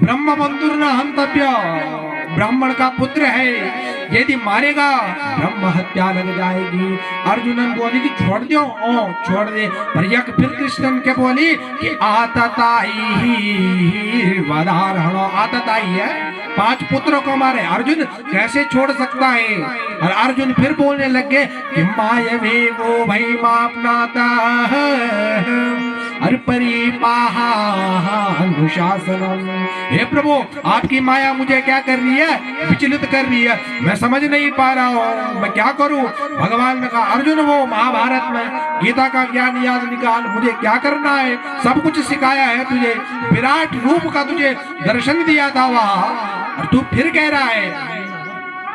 ब्रह्म बंधुर न हंतव्य, ब्राह्मण का पुत्र है, यदि मारेगा ब्रह्म हत्या लग जाएगी। अर्जुनन बोली कि छोड़ दो, ओ छोड़ दे। पर यक फिर कृष्णन के बोली कि आतताई वदारहणो, आतताई है, 5 पुत्रों को मारे, अर्जुन कैसे छोड़ सकता है। और अर्जुन फिर बोलने लगे कि मायवे वो भई मापनाता अर्परी पाहा अनुशासनम। हे प्रभु, आपकी माया मुझे क्या कर रही है, विचलित कर रही है, मैं समझ नहीं पा रहा हूँ, मैं क्या करूँ। भगवान ने कहा अर्जुन वो महाभारत में गीता का ज्ञान याद निकाल, मुझे क्या करना है, सब कुछ सिखाया है तुझे, विराट रूप का तुझे दर्शन दिया था वहां, और तू फिर कह रहा है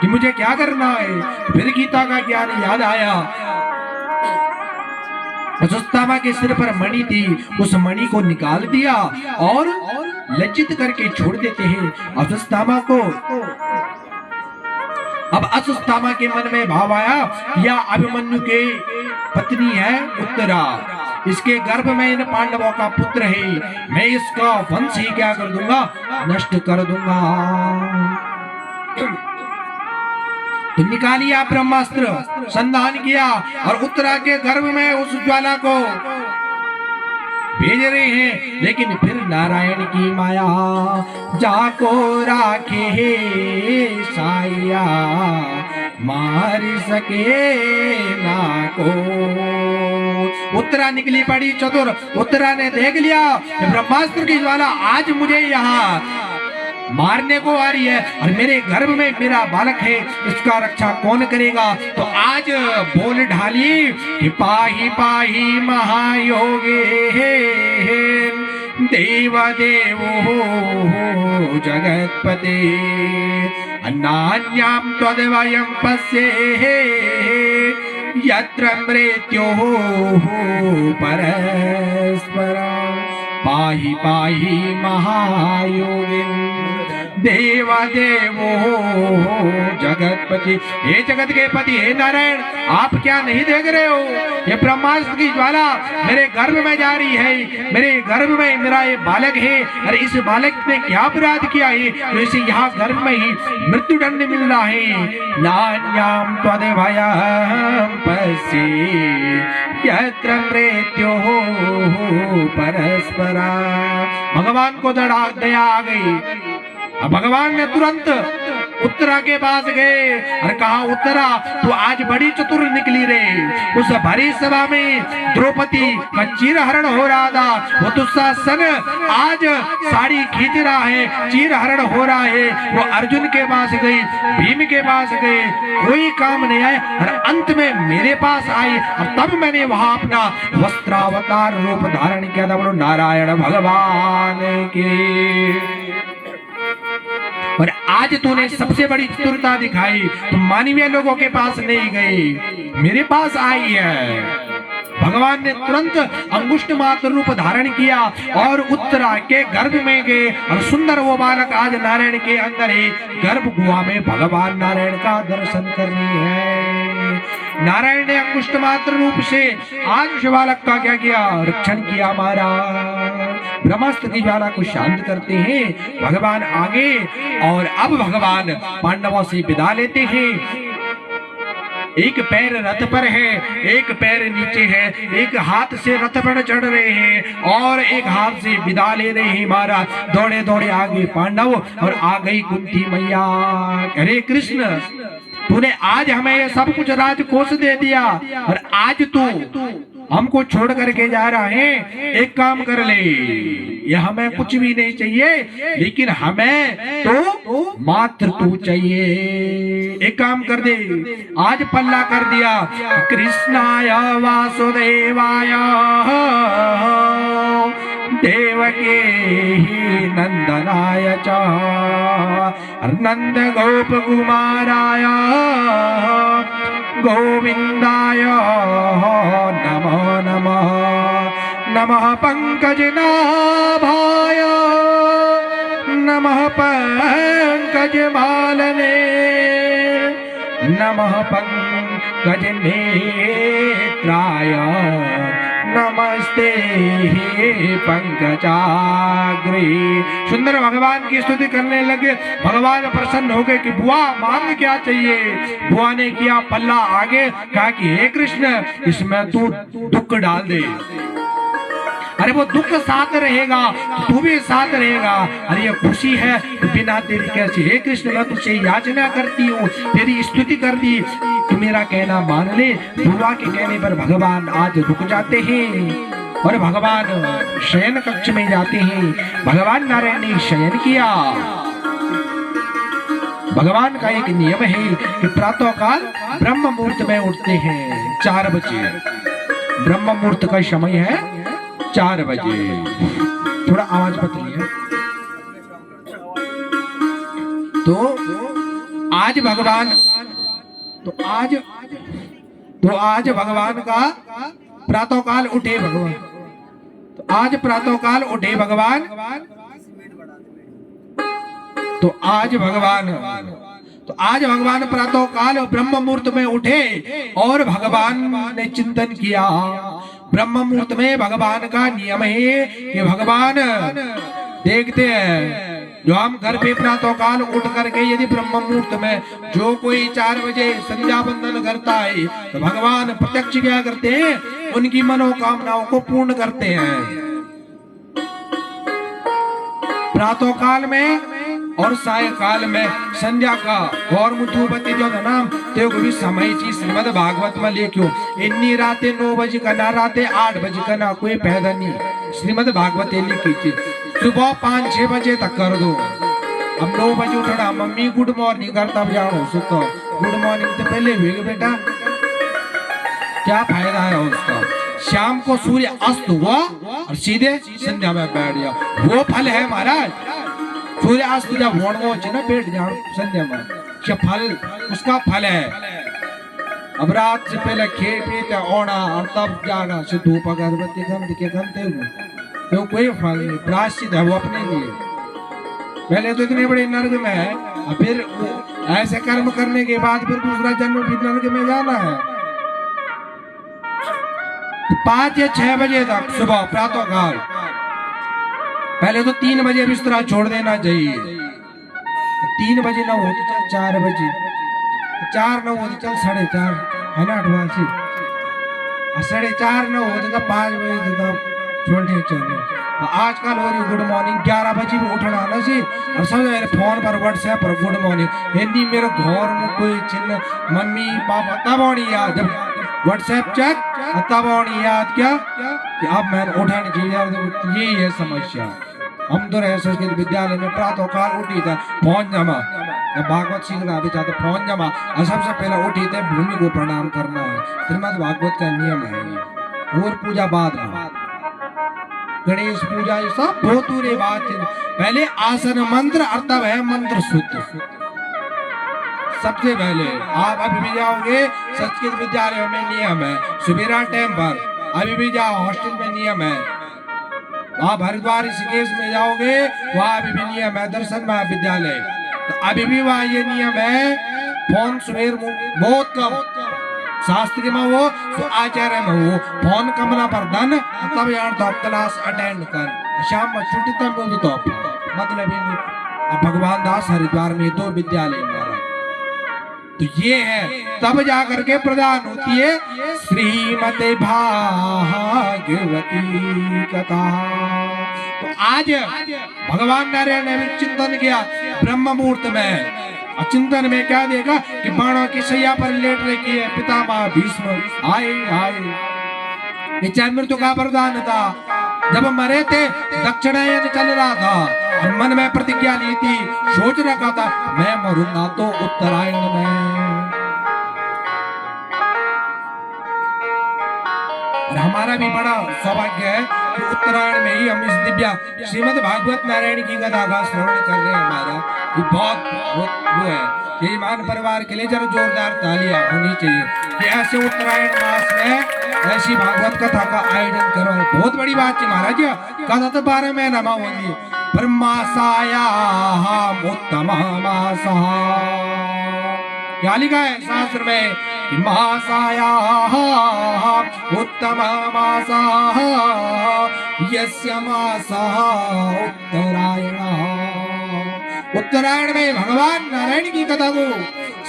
कि मुझे क्या करना है। फिर गीता का ज्ञान याद आया। अश्वत्थामा के सिर पर मणि थी, उस मणि को निकाल दिया और लज्जित करके छोड़ देते हैं अश्वत्थामा को। अब अश्वत्थामा के मन में भाव आया, यह अभिमन्यु के पत्नी है उत्तरा, इसके गर्भ में इन पांडवों का पुत्र है, मैं इसका वंश ही क्या कर दूंगा, नष्ट कर दूंगा। तो निकालिया ब्रह्मास्त्र, संधान किया और उत्तरा के गर्भ में उस ज्वाला को भेज रहे हैं। लेकिन फिर नारायण की माया जाको राखे साया, मार सके ना को। उत्तरा निकली पड़ी चतुर, उत्तरा ने देख लिया ब्रह्मास्त्र की ज्वाला आज मुझे यहाँ मारने को आ रही है और मेरे गर्भ में मेरा बालक है, इसका रक्षा कौन करेगा। तो आज बोल ढाली कि पाही पाही महायोगे देव देवो जगतपते, अन्नान्याम त्वद्वयं पश्ये यत्र मृत्योः परस्परं, पाहि पाहि महायोगिन् देव देवो जगतपति। हे जगत के पति, हे नारायण, आप क्या नहीं देख रहे हो, ये ब्रह्मास्त्र की ज्वाला मेरे गर्भ में जा रही है, मेरे गर्भ में मेरा ये बालक है, और इस बालक ने क्या अपराध किया है तो इसे यहाँ गर्भ में ही मृत्यु दंड मिल रहा है। नान्याम त्वद्भयं पश्ये यत्र मृत्योः परस्परा। भगवान को दया आ गई। अब भगवान ने तुरंत उत्तरा के पास गए और कहा उत्तरा तू आज बड़ी चतुर निकली रे। उस भरी सभा में द्रौपदी का चीरहरण हो रहा था, वो दुशासन आज साड़ी खींच रहा है, चीरहरण हो रहा है। वो अर्जुन के पास गई, भीम के पास गए, कोई काम नहीं आए और अंत में मेरे पास आई और तब मैंने वहां अपना वस्त्रावतार रूप धारण किया था। बोलो नारायण भगवान की। और आज तूने सबसे बड़ी चतुरता दिखाई, तुम मानवीय लोगों के पास नहीं गई, मेरे पास आई है। भगवान ने तुरंत अंगुष्ठ मात्र रूप धारण किया और उत्तरा के गर्भ में गए और सुंदर वो बालक आज नारायण के अंदर है। गर्भ गुहा में भगवान नारायण का दर्शन करनी है। नारायण ने अंगुष्ठ मात्र रूप से आज उस बालक का क्या किया, रक्षण किया हमारा। ब्रह्मास्त्र की ज्वाला को शांत करते हैं भगवान आगे। और अब भगवान पांडवों से विदा लेते हैं। एक पैर रथ पर है, एक पैर नीचे है, एक हाथ से रथ पर चढ़ रहे हैं और एक हाथ से विदा ले रहे हैं महाराज। दौड़े दौड़े आगे पांडव और आ गई कुंती मैया। अरे कृष्ण, तूने आज हमें ये सब कुछ राजकोष दे दिया और आज तू हमको छोड़ करके जा रहा है। एक काम कर ले, ये हमें कुछ भी नहीं चाहिए, लेकिन हमें तो मात्र तू चाहिए। एक काम कर दे, आज पल्ला कर दिया कृष्णाय वासुदेवाय देवकी नंदनाय च नंद गोप कुमाराय गोविंदाय नमो नमः। नमः पंकजनाभाय नमः पंकजमालने नमः पंकजनेत्राय नमस्ते पंकजाग्रे। सुंदर भगवान की स्तुति करने लगे। भगवान प्रसन्न हो गए कि बुआ मांग क्या चाहिए। बुआ ने किया पल्ला आगे, कहा कि हे कृष्ण इसमें तू दुख डाल दे। अरे वो दुख साथ रहेगा तू भी साथ रहेगा। अरे ये खुशी है तो बिना तेरी कैसे। हे कृष्ण मैं तुझसे याचना करती हूँ, तेरी स्तुति कर दी, तू मेरा कहना मान ले। बुआ के कहने पर भगवान आज रुक जाते हैं और भगवान शयन कक्ष में जाते हैं। भगवान नारायण ने शयन किया। भगवान का एक नियम है कि प्रातः काल ब्रह्म मुहूर्त में उठते हैं 4 बजे। ब्रह्म मुहूर्त का समय है 4 बजे। थोड़ा आवाज बदलिए। तो आज भगवान आज भगवान का प्रातः काल उठे भगवान। तो आज प्रातः काल उठे भगवान। तो आज भगवान प्रातः काल ब्रह्म मुहूर्त में उठे और भगवान ने चिंतन किया। ब्रह्म मुहूर्त में भगवान का नियम है कि भगवान देखते हैं जो हम घर पे प्रातः काल उठ करके यदि ब्रह्म मुहूर्त में जो कोई 4 बजे संध्या वंदन करता है तो भगवान प्रत्यक्ष क्या करते हैं, उनकी मनोकामनाओं को पूर्ण करते हैं। प्रातः काल में और सायकाल में संध्या का और मुथुपति जो नाम ते भी समय चीज श्रीमद भागवत में लिखो। इन्नी राते 9 बजे का ना राते 8 बजे का ना कोई पैदा नहीं। श्रीमद भागवत लिखी थी सुबह 5-6 बजे तक कर दो। अब 9 बजे उठना मम्मी गुड मॉर्निंग करता जाओ सुतो गुड मॉर्निंग तो पहले हुई बेटा, क्या फायदा है उसका। शाम को सूर्य अस्त हुआ और सीधे संध्या में बैठ गया, वो फल है महाराज। सूर्यास्त जब होना ना बैठ जाओ संध्या में, क्या फल उसका फल है। अब रात से पहले खे पीते ओना और तब जाना से धूप अगरबत्ती गमते तो कोई फल नहीं। प्रायश्चित है वो अपने लिए। पहले तो इतने बड़े नर्क में है, फिर ऐसे कर्म करने के बाद फिर दूसरा जन्म भी नर्क में जाना है। 5 या 6 बजे तक सुबह प्रातः काल, पहले तो 3 बजे बिस्तरा छोड़ देना चाहिए। 3 बजे ना हो तो चल 4 बजे, 4 ना हो तो चल 4:30 है ना 8 बजे, 4:30 ना हो तो 5 बजे तक छोड़ने चले। आजकल हो रही गुड मॉर्निंग 11 बजे भी उठना ना सी। और सब मेरे फोन पर व्हाट्सएप पर गुड मॉर्निंग हिंदी मेरे घर में कोई चिन्ह मम्मी पापा तब आनी याद, जब व्हाट्सएप चेक तब आनी याद क्या कि अब मैंने उठाने चाहिए। यही है समस्या। हम तो रहे संस्कृत विद्यालय में प्रातः काल उठी था फोन जमा, जब भागवत सीखना अभी चाहते फोन जमा और सबसे पहले उठी थे भूमि को प्रणाम करना है। श्रीमद भागवत का नियम है। और पूजा बाद में गणेश पूजा ये सब बहुत दूर बात है। पहले आसन मंत्र और तब है मंत्र शुद्ध। सबसे पहले आप अभी भी जाओगे संस्कृत विद्यालयों में नियम है सुबेरा टाइम पर, अभी भी जाओ हॉस्टल में नियम है। आप हरिद्वार ऋषिकेश में जाओगे वहां अभी भी नियम है दर्शन महाविद्यालय, तो अभी भी वहां ये नियम है फोन सुबेर बहुत कम, शास्त्री में वो तो आचार्य में वो फोन कमरा पर धन तब यार तो क्लास अटेंड कर, शाम में छुट्टी तब बोली तो मतलब भगवान दास हरिद्वार में 2 विद्यालय में। तो ये है तब जाकर के प्रदान होती है श्रीमते भागवती कथा। तो आज भगवान नारायण ने चिंतन किया ब्रह्म मुहूर्त में। चिंतन में क्या देखा कि बाणों की सैया पर लेट रखी है पितामह भीष्म आए। मृत्यु का वरदान था। जब मरे थे दक्षिणायन चल रहा था और मन में प्रतिज्ञा ली थी, सोच रखा था मैं मरूंगा तो उत्तरायण में। हमारा भी बड़ा सौभाग्य है कि उत्तरायण में ही हम इस दिव्या श्रीमद भागवत नारायण की कथा का श्रवण कर रहे हैं। हमारा ये बहुत वो है, यजमान परिवार के लिए जरा जोरदार तालियां होनी चाहिए कि ऐसे उत्तरायण मास में ऐसी भागवत कथा का आयोजन करो। बहुत बड़ी बात है महाराज। कथा तो 12 महीना में होगी, पर मासाया उत्तम मासा क्या लिखा है शास्त्र में कि मासाया उत्तम मासा यस्य मासा उत्तरायण। उत्तरायण में भगवान नारायण की कथा को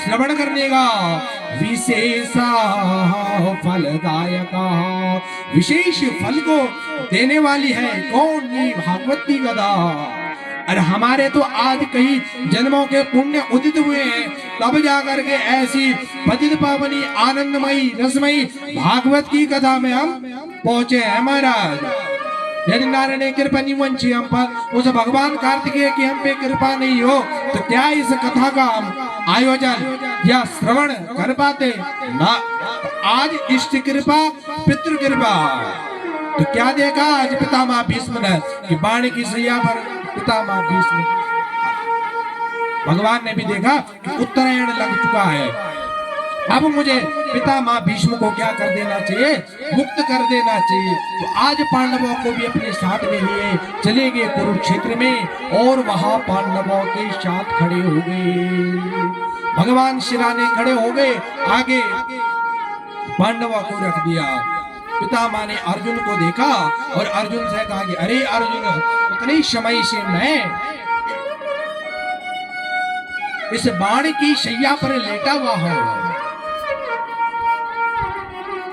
श्रवण करने का विशेष फलदायका, विशेष फल को देने वाली है कौन? ये भागवत की कथा। और हमारे तो आज कई जन्मों के पुण्य उदित हुए हैं, तब जाकर के ऐसी पतित पावनी आनंदमयी रसमयी भागवत की कथा में हम पहुंचे हैं महाराज। यदि नारायण कृपा नहीं वंची हम पर, उस भगवान कार्तिकेय की हम पे कृपा नहीं हो, तो क्या इस कथा का हम आयोजन या श्रवण कर पाते ना। आज इष्ट कृपा पितृ कृपा, तो क्या देखा आज पितामह भीष्म ने कि बाण की सैया पर पितामह भीष्म, भगवान ने भी देखा कि उत्तरायण लग चुका है, अब मुझे पितामह भीष्म को क्या कर देना चाहिए? मुक्त कर देना चाहिए। तो आज पांडवों को भी अपने साथ में लिए चले गए कुरुक्षेत्र में, और वहां पांडवों के साथ खड़े हो गए। भगवान शिराने खड़े हो गए, आगे पांडवों को रख दिया। पितामह ने अर्जुन को देखा और अर्जुन से कहा कि अरे अर्जुन, उतने समय से मैं इस बाण की शैया पर लेटा हुआ हूं,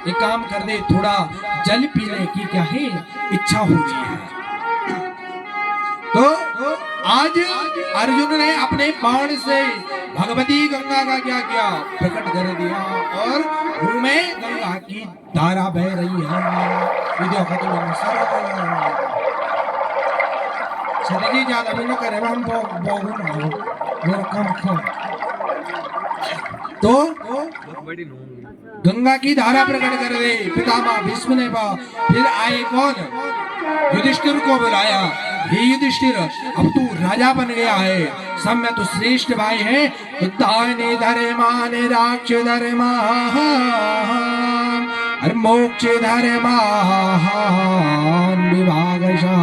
एक काम कर दे, थोड़ा जल पीने की क्या है इच्छा हो रही है। तो आज अर्जुन ने अपने बाण से भगवती गंगा का क्या किया? प्रकट कर दिया, और मुंह में गंगा की धारा बह रही है। सदी ज्यादा भी न करे, हम कम तो गंगा की धारा प्रकट कर दे। पितामह भीष्म ने फिर आए कौन? युधिष्ठिर को बुलाया। हे युधिष्ठिर, अब तू राजा बन गया है, सब में तो श्रेष्ठ भाई है, तो दाने धर्मान राक्ष धर्मान और मोक्ष धर्मान विभागशः।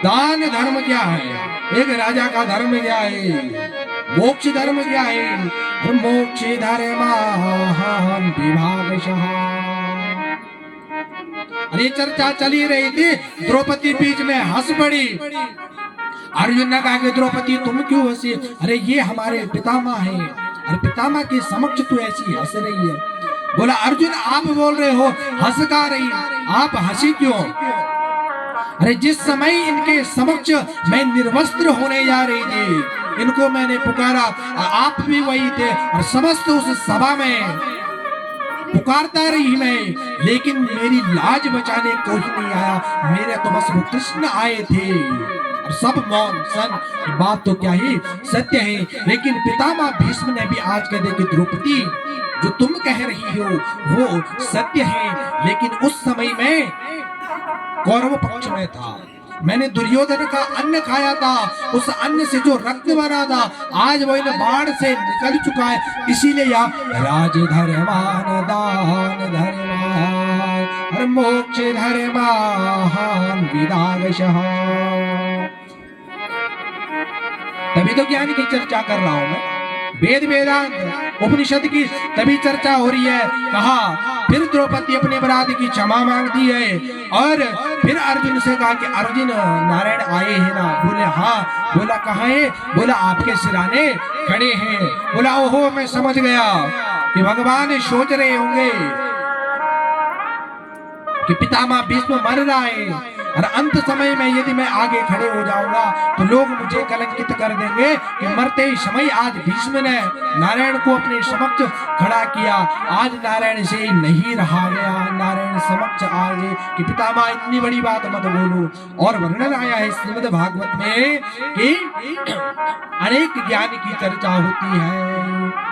दान धर्म क्या है? एक राजा का धर्म क्या है? मोक्ष धर्म क्या है? मोक्ष धर्मान विभागशः। अरे चर्चा चली रही थी, द्रौपदी बीच में हंस पड़ी। अर्जुन ने कहा कि द्रौपदी तुम क्यों हंसी? अरे ये हमारे पितामह हैं, और पितामह के समक्ष तू ऐसी हंस रही है। बोला अर्जुन आप बोल रहे हो हंस का रही, आप हंसी क्यों? अरे जिस समय इनके समक्ष मैं निर्वस्त्र होने जा रही थी, इनको मैंने पुकारा, आप भी वही थे, और समस्त उस सभा में पुकारता रही मैं, लेकिन मेरी लाज बचाने कोई नहीं आया, मेरे तो बस वो कृष्ण आए थे, और सब मौन सन। बात तो क्या ही सत्य है, लेकिन पितामह भीष्म ने भी आज कह दे कि द्रौपदी जो तुम कह रही हो वो सत्य है, लेकिन उस समय में कौरव पक्ष में था, मैंने दुर्योधन का अन्न खाया था, उस अन्न से जो रक्त बना था आज वो इन बाण से निकल चुका है, इसीलिए यहाँ राज धर्मान दान धर्मान और मोक्ष धर्मान विदागशः। तभी तो ज्ञान की चर्चा कर रहा हूं मैं, वेद वेदांत उपनिषद की तभी चर्चा हो रही है। कहा फिर द्रौपदी अपने अपराध की क्षमा मांगती है, और फिर अर्जुन से कहा कि अर्जुन नारायण आए हैं ना? बोले हाँ। बोला कहाँ है? बोला आपके सिराने खड़े हैं। बोला ओहो मैं समझ गया कि भगवान सोच रहे होंगे कि पितामह भीष्म मर रहा है, और अंत समय में यदि मैं आगे खड़े हो जाऊंगा तो लोग मुझे कलंकित कर देंगे कि मरते ही समय आज भीष्म ने नारायण को अपने समक्ष खड़ा किया, आज नारायण से नहीं रहा गया, नारायण समक्ष आ गए कि पितामह इतनी बड़ी बात मत बोलो। और वर्णन आया है श्रीमद् भागवत में कि अनेक ज्ञान की चर्चा होती है,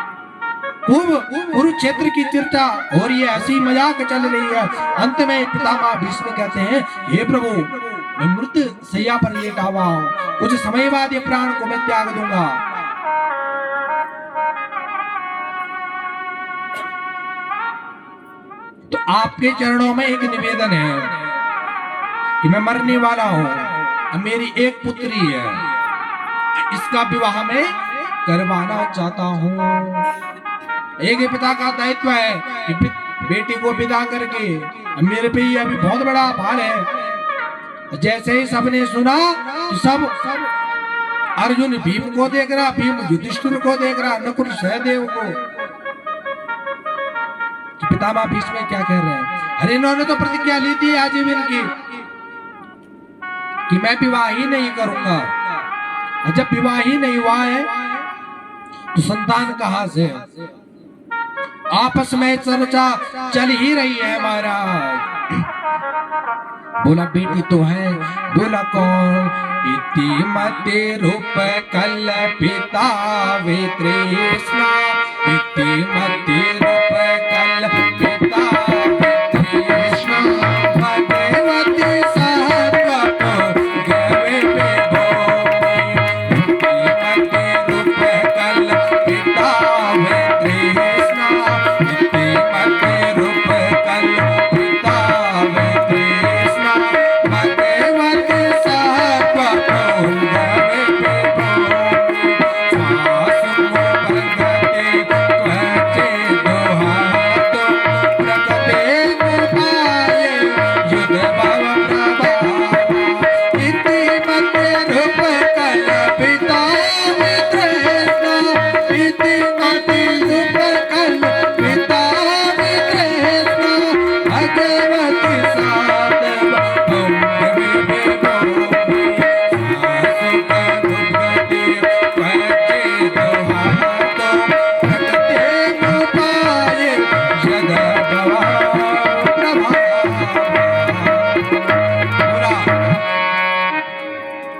खूब कुरुक्षेत्र की चर्चा हो रही है, हंसी मजाक चल रही है। अंत में पितामह भीष्म कहते हैं हे प्रभु मैं मृत शैया पर लेटा हुआ हूं, कुछ समय बाद ये प्राण को मैं त्याग दूंगा। तो आपके चरणों में एक निवेदन है कि मैं मरने वाला हूं, मेरी एक पुत्री है, इसका विवाह मैं करवाना चाहता हूँ। एक ही पिता का दायित्व है कि बेटी को विदा करके मेरे पे ये अभी बहुत बड़ा भार है। जैसे ही सबने सुना तो सब अर्जुन भीम को देख रहा, भीम युधिष्ठिर को देख रहा, नकुल सहदेव को। पितामह भीष्म क्या कह रहे हैं? अरे इन्होंने तो प्रतिज्ञा ली थी आजीवन की कि मैं विवाह ही नहीं करूंगा। जब विवाह ही नहीं हुआ है तो संतान कहां से? आपस में चर्चा चल ही रही है महाराज। बोला बेटी तो है। बोला कौन? इति मते रूप कल्पिता वे तृष्णा, इति मते रूप कल्पिता वे तृष्णा, भगवती सहत्व गवे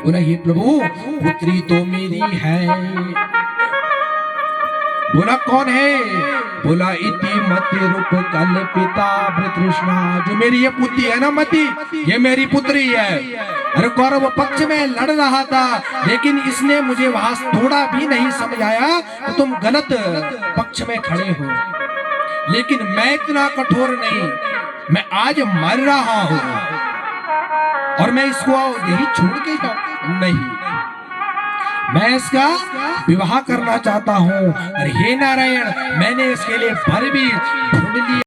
बोला ये प्रभु पुत्री तो मेरी है। बोला कौन है? बोला इति मति रूप कल्पिता वृतृष्णा, जो मेरी ये पुत्री है ना मति, ये मेरी पुत्री है। अरे कौरव पक्ष में लड़ रहा था लेकिन इसने मुझे वहां थोड़ा भी नहीं समझाया तो तुम गलत पक्ष में खड़े हो। लेकिन मैं इतना कठोर नहीं, मैं आज मर रहा हूं और मैं इसको यही छोड़ के जाऊं? नहीं, मैं इसका विवाह करना चाहता हूं। अरे हे नारायण, मैंने इसके लिए वर भी ढूंढ लिया।